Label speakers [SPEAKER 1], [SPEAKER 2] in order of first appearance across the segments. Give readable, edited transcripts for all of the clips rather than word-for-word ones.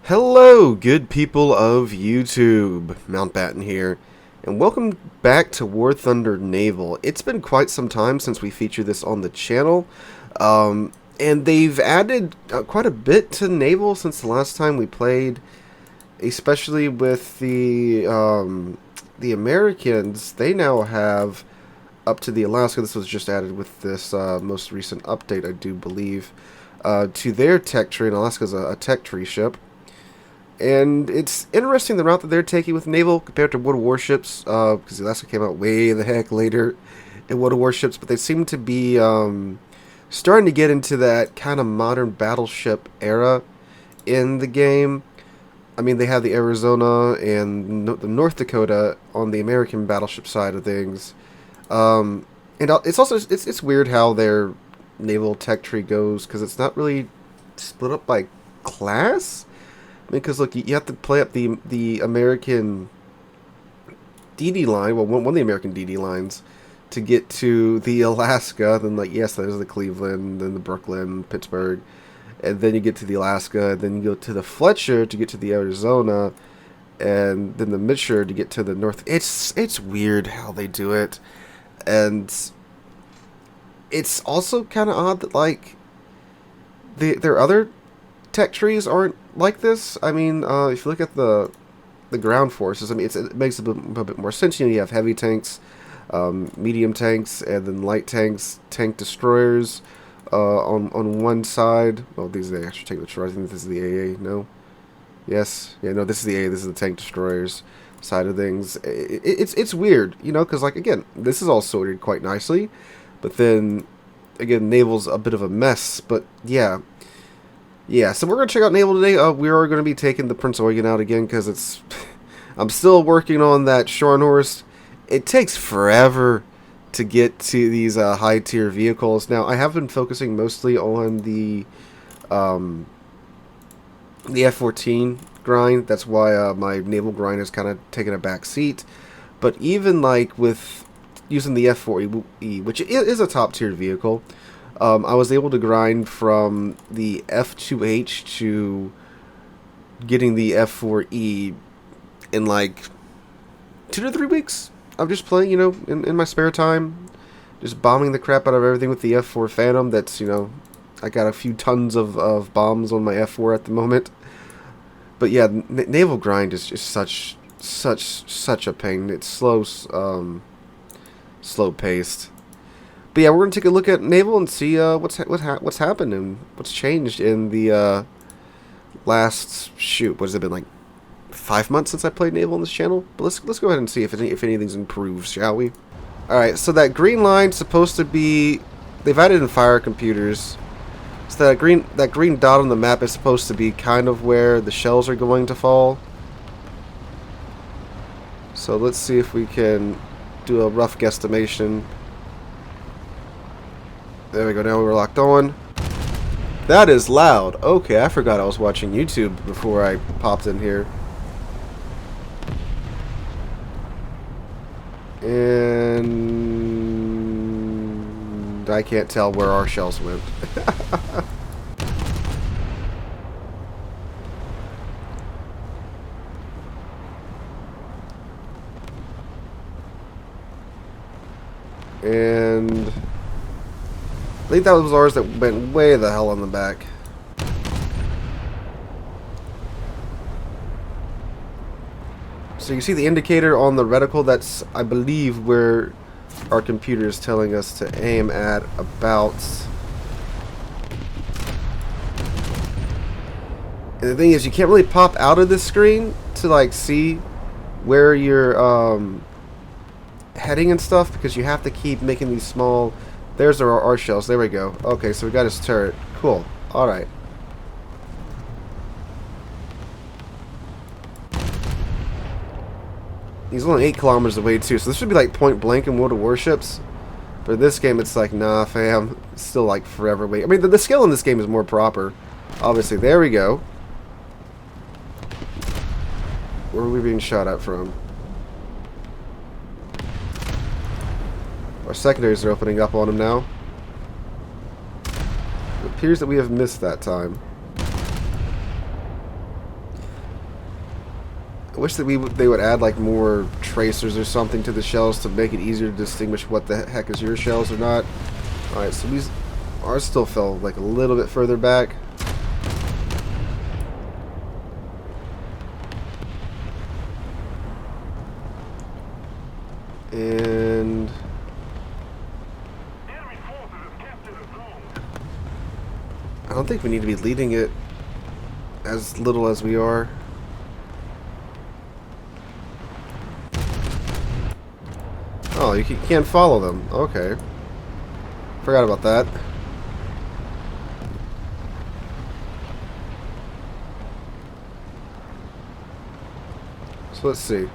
[SPEAKER 1] Hello, good people of YouTube. Mountbatten here, and welcome back to War Thunder Naval. It's been quite some time since we featured this on the channel, and they've added quite a bit to Naval since the last time we played, especially with the Americans. They now have up to the Alaska. This was just added with this most recent update, I do believe, to their tech tree. And Alaska's a tech tree ship. And it's interesting the route that they're taking with Naval compared to World of Warships, because Alaska came out way the heck later in World of Warships, but they seem to be starting to get into that kind of modern battleship era in the game. I mean, they have the Arizona and the North Dakota on the American battleship side of things. And it's also it's weird how their naval tech tree goes, because it's not really split up by class. Because look, you have to play up the American DD line, well, one of the American DD lines, to get to the Alaska. Then, like, yes, there's the Cleveland, then the Brooklyn, Pittsburgh, and then you get to the Alaska. Then you go to the Fletcher to get to the Arizona, and then the Mitchell to get to the North. It's weird how they do it, and it's also kind of odd that, like, their other tech trees aren't like this. I mean, if you look at the ground forces, I mean, it makes a bit more sense. You know, you have heavy tanks, medium tanks, and then light tanks, tank destroyers on one side. Well, these are the actual tank destroyers. I think this is the AA. No, yes, yeah, no, this is the AA. This is the tank destroyers side of things. It's weird, you know, because, like, again, this is all sorted quite nicely, but then again, Naval's a bit of a mess. But yeah. Yeah, so we're going to check out Naval today. We are going to be taking the Prince Eugen out again, because it's... I'm still working on that Scharnhorst. It takes forever to get to these high-tier vehicles. Now, I have been focusing mostly on the F-14 grind. That's why my naval grind has kind of taken a back seat. But even, like, with using the F-4E, which is a top-tier vehicle... I was able to grind from the F2H to getting the F4E in like 2 to 3 weeks. I'm just playing, you know, in my spare time, just bombing the crap out of everything with the F4 Phantom. That's, you know, I got a few tons of bombs on my F4 at the moment. But yeah, naval grind is just such a pain. It's slow paced. But yeah, we're going to take a look at Naval and see what's happened and what's changed in the last, shoot, what has it been, like 5 months since I played Naval on this channel? But let's go ahead and see if anything's improved, shall we? Alright, so that green line's supposed to be, they've added in fire computers. So that green dot on the map is supposed to be kind of where the shells are going to fall. So let's see if we can do a rough guesstimation. There we go, now we're locked on. That is loud. Okay, I forgot I was watching YouTube before I popped in here. And I can't tell where our shells went. And I think that was ours that went way the hell on the back. So you see the indicator on the reticle. That's, I believe, where our computer is telling us to aim at about. And the thing is, you can't really pop out of this screen to, like, see where you're heading and stuff, because you have to keep making these small. There's our shells. There we go. Okay, so we got his turret. Cool. Alright. He's only 8 kilometers away, too, so this should be like point blank in World of Warships. But in this game, it's like, nah, fam. It's still like forever away. I mean, the skill in this game is more proper. Obviously, there we go. Where are we being shot at from? Our secondaries are opening up on him now. It appears that we have missed that time. I wish that they would add like more tracers or something to the shells to make it easier to distinguish what the heck is your shells or not. Alright, so ours still fell like a little bit further back. And I don't think we need to be leading it as little as we are. Oh, you can't follow them. Okay. Forgot about that. So let's see.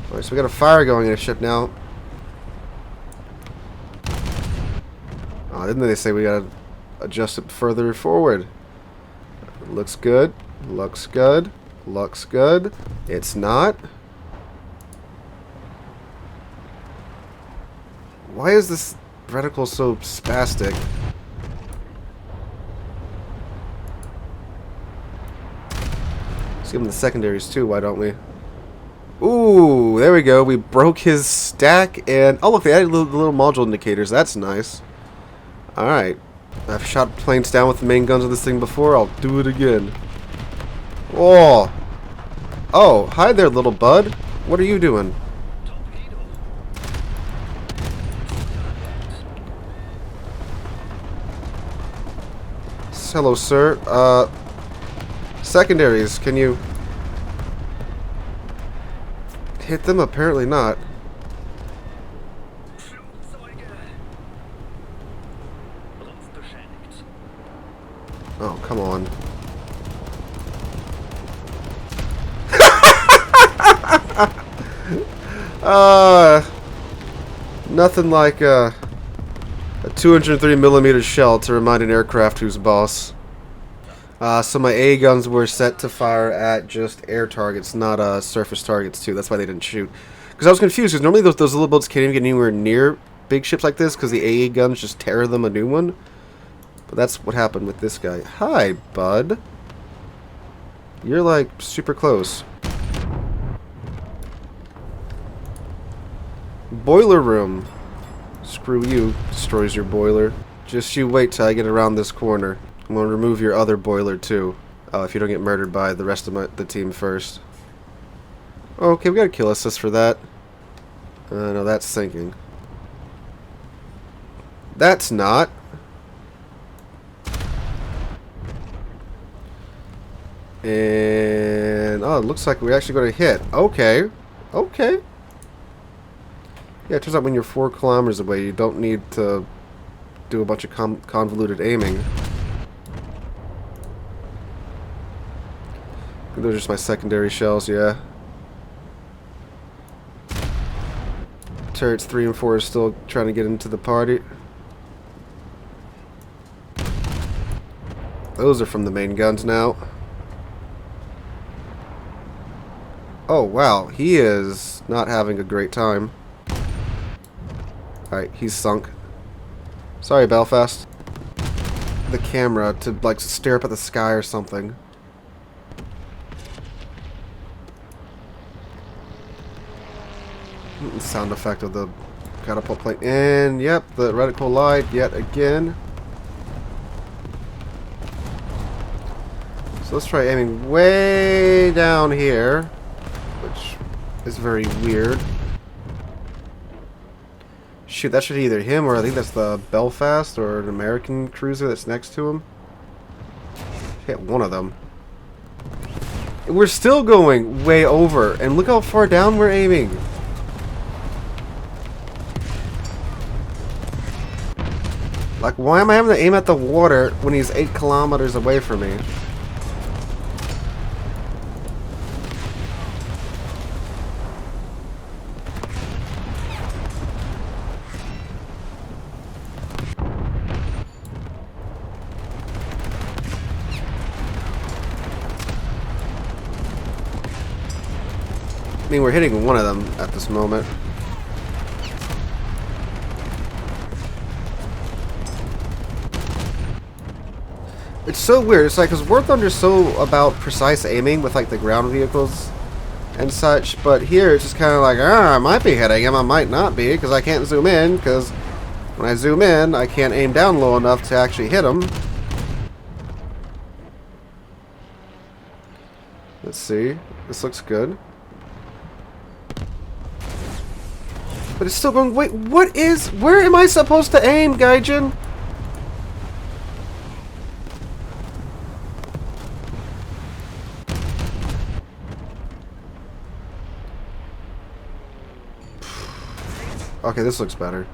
[SPEAKER 1] Alright, so we got a fire going in a ship now. Oh, didn't they say we gotta adjust it further forward? Looks good. Looks good. Looks good. It's not. Why is this reticle so spastic? Let's give him the secondaries too, why don't we? Ooh, there we go. We broke his stack and... oh, look, they added little module indicators. That's nice. Alright. I've shot planes down with the main guns of this thing before. I'll do it again. Oh. Oh, hi there, little bud. What are you doing? Hello, sir. Secondaries, can you hit them? Apparently not. Oh, come on. Nothing like a 203mm shell to remind an aircraft who's boss. So my AA guns were set to fire at just air targets, not surface targets too. That's why they didn't shoot. Because I was confused, because normally those little boats can't even get anywhere near big ships like this, because the AA guns just tear them a new one. But that's what happened with this guy. Hi, bud. You're like super close. Boiler room. Screw you. Destroys your boiler. Just you wait till I get around this corner. I'm going to remove your other boiler too. Oh, if you don't get murdered by the rest of the team first. Okay, we got a kill assist for that. No, that's sinking. That's not. And oh, it looks like we're actually going to hit. Okay. Okay. Yeah, it turns out when you're 4 kilometers away, you don't need to do a bunch of convoluted aiming. Those are just my secondary shells, yeah. Turrets 3 and 4 are still trying to get into the party. Those are from the main guns now. Oh, wow. He is not having a great time. Alright, he's sunk. Sorry, Belfast. The camera to, like, stare up at the sky or something. The sound effect of the catapult plane. And, yep, the reticle lied yet again. So let's try aiming way down here, which is very weird. Shoot, that should be either him or I think that's the Belfast or an American cruiser that's next to him. Hit one of them. We're still going way over, and look how far down we're aiming. Like, why am I having to aim at the water when he's 8 kilometers away from me? I mean, we're hitting one of them at this moment. It's so weird. It's like, because War Thunder's so about precise aiming with like the ground vehicles and such, but here it's just kind of like, I might be hitting him, I might not be, because I can't zoom in, because when I zoom in, I can't aim down low enough to actually hit him. Let's see. This looks good. But it's still going, wait, where am I supposed to aim, Gaijin? Okay, this looks better.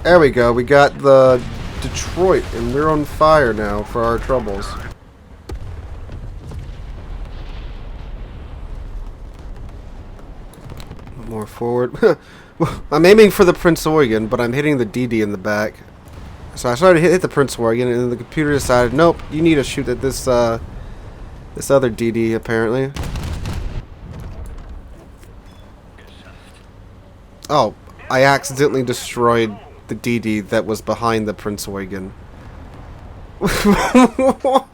[SPEAKER 1] There we go. We got the Detroit, and we're on fire now for our troubles. More forward. I'm aiming for the Prince Eugen, but I'm hitting the DD in the back. So I started to hit the Prince Eugen, and then the computer decided, nope, you need to shoot at this this other DD apparently. Oh, I accidentally destroyed the DD that was behind the Prince Eugen. What?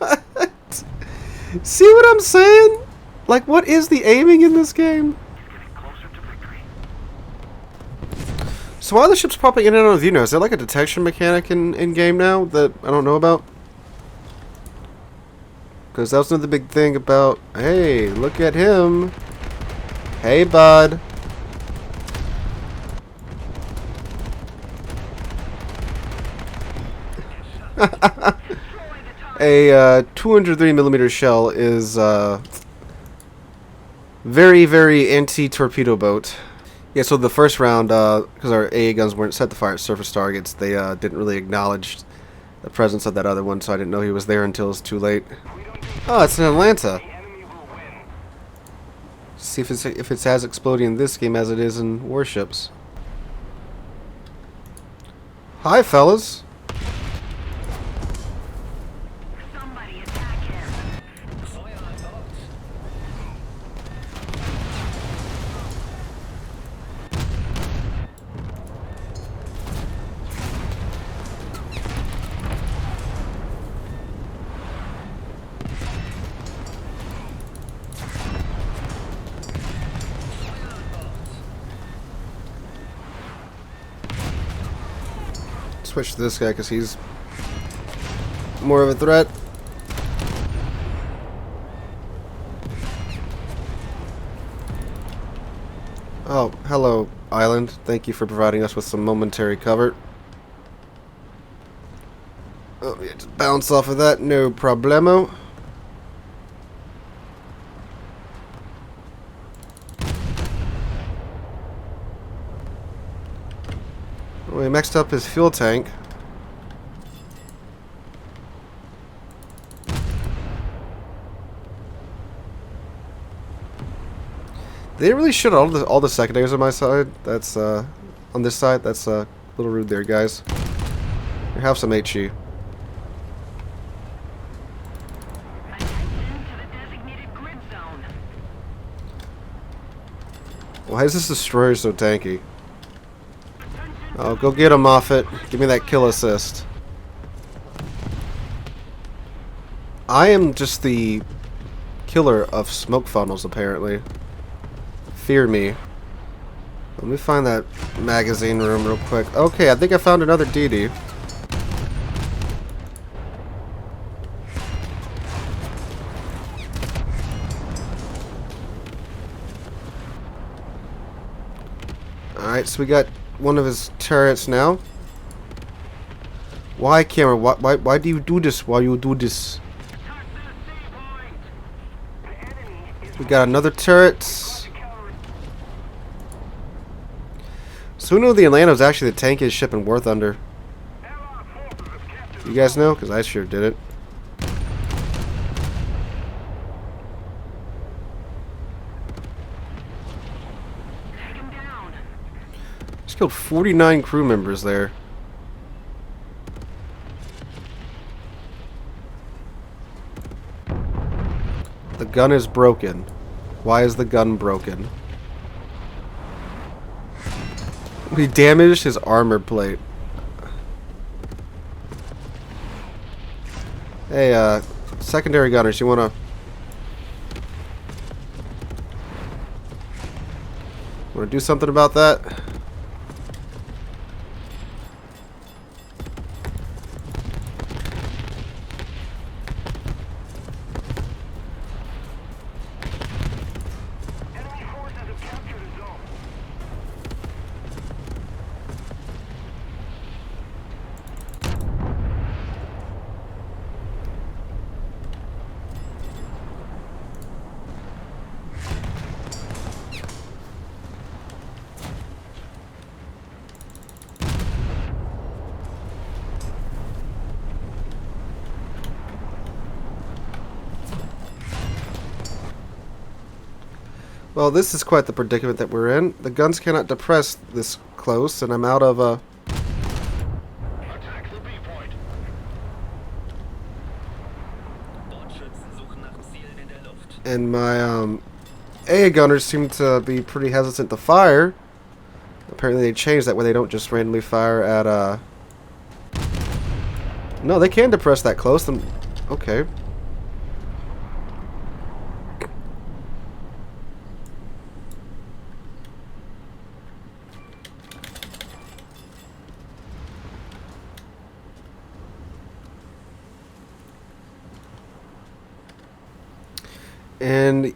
[SPEAKER 1] See what I'm saying? Like, what is the aiming in this game? So why are the ships popping in and out of view now? Is there like a detection mechanic in game now that I don't know about? Because that was another big thing about, hey, look at him. Hey, bud. A 203mm shell is very, very anti-torpedo boat. Yeah, so the first round, because our AA guns weren't set to fire at surface targets, they didn't really acknowledge the presence of that other one, so I didn't know he was there until it was too late. Oh, it's in Atlanta. See if it's as exploding in this game as it is in warships. Hi, fellas. Switch to this guy because he's more of a threat. Oh, hello, island. Thank you for providing us with some momentary cover. Oh, yeah, just bounce off of that, no problemo. We mixed up his fuel tank. They really should all the secondaries on my side. That's on this side. That's a little rude there, guys. Here, have some HE. Why is this destroyer so tanky? Oh, go get him, Moffat. Give me that kill assist. I am just the killer of smoke funnels, apparently. Fear me. Let me find that magazine room real quick. Okay, I think I found another DD. Alright, so we got one of his turrets now. Why, camera? Why do you do this? Why you do this? We got another turret. So who knew the Atlanta was actually the tankiest ship in War Thunder? You guys know? Because I sure did it. Just killed 49 crew members there. The gun is broken. Why is the gun broken? We damaged his armor plate. Hey, secondary gunners, you wanna do something about that? Well, this is quite the predicament that we're in. The guns cannot depress this close, and I'm out of
[SPEAKER 2] Attack the B point.
[SPEAKER 1] and my AA gunners seem to be pretty hesitant to fire. Apparently they changed that where they don't just randomly fire at No, they can depress that close. Then okay. And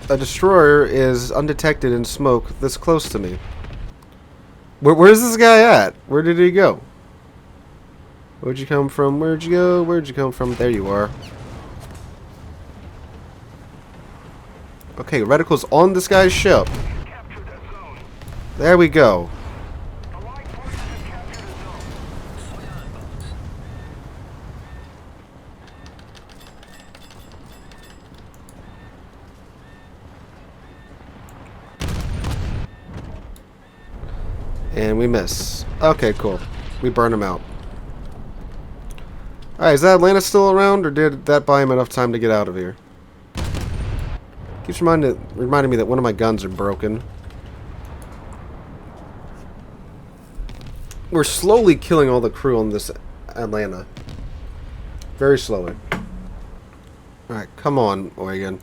[SPEAKER 1] a destroyer is undetected in smoke this close to me. Where's this guy at? Where did he go? Where'd you come from? Where'd you go? Where'd you come from? There you are. Okay, reticle's on this guy's ship. There we go. And we miss. Okay, cool. We burn him out. Alright, is that Atlanta still around, or did that buy him enough time to get out of here? Keeps reminding me that one of my guns are broken. We're slowly killing all the crew on this Atlanta. Very slowly. Alright, come on, Oregon.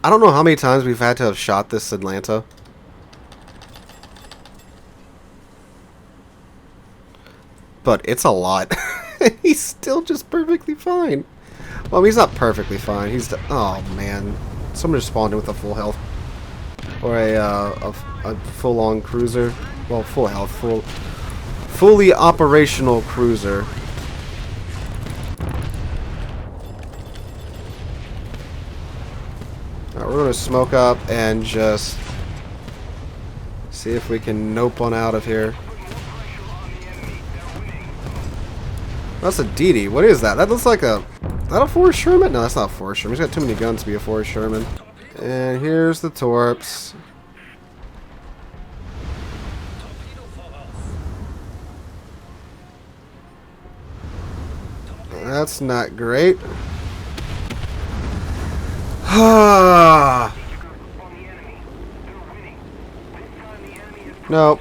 [SPEAKER 1] I don't know how many times we've had to have shot this Atlanta. But it's a lot. He's still just perfectly fine. Well, he's not perfectly fine. He's... Oh, man. Someone just spawned in with a full health. Or a full-on cruiser. Well, full health. Fully operational cruiser. Alright, we're going to smoke up and just see if we can nope on out of here. That's a DD. What is that? That looks like a... Is that a Forrest Sherman? No, that's not a Forrest Sherman. He's got too many guns to be a Forrest Sherman. And here's the torps. That's not great. Nope.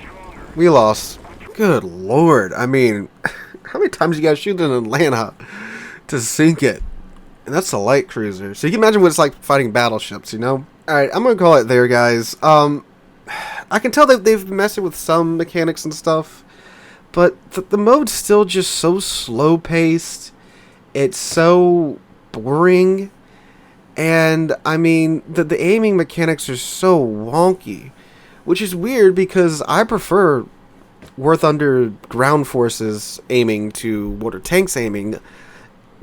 [SPEAKER 1] We lost. Good lord. I mean, how many times you guys shoot in Atlanta to sink it? And that's a light cruiser. So you can imagine what it's like fighting battleships, you know? Alright, I'm going to call it there, guys. I can tell that they've been messing with some mechanics and stuff. But the mode's still just so slow-paced. It's so boring. And, I mean, the aiming mechanics are so wonky. Which is weird because I prefer War Thunder ground forces aiming to water tanks aiming.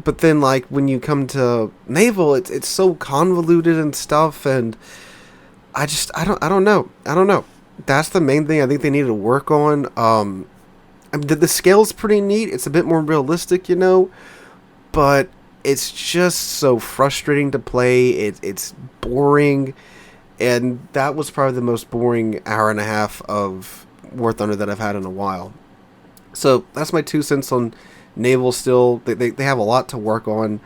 [SPEAKER 1] But then, like, when you come to naval, it's so convoluted and stuff, and I don't know. That's the main thing I think they need to work on. I mean, the scale's pretty neat. It's a bit more realistic, you know, but it's just so frustrating to play. It's boring, and that was probably the most boring hour and a half of War Thunder that I've had in a while. So that's my 2 cents on naval. Still, they have a lot to work on.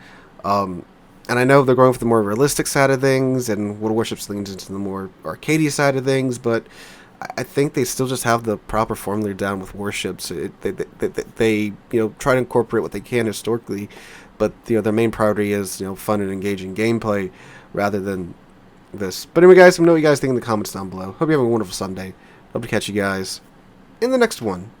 [SPEAKER 1] And I know they're going for the more realistic side of things, and World of Warships leans into the more arcadey side of things, but I think they still just have the proper formula down with warships. They try to incorporate what they can historically, but their main priority is fun and engaging gameplay rather than this. But anyway, guys, let me know what you guys think in the comments down below. Hope you have a wonderful Sunday. Hope to catch you guys in the next one.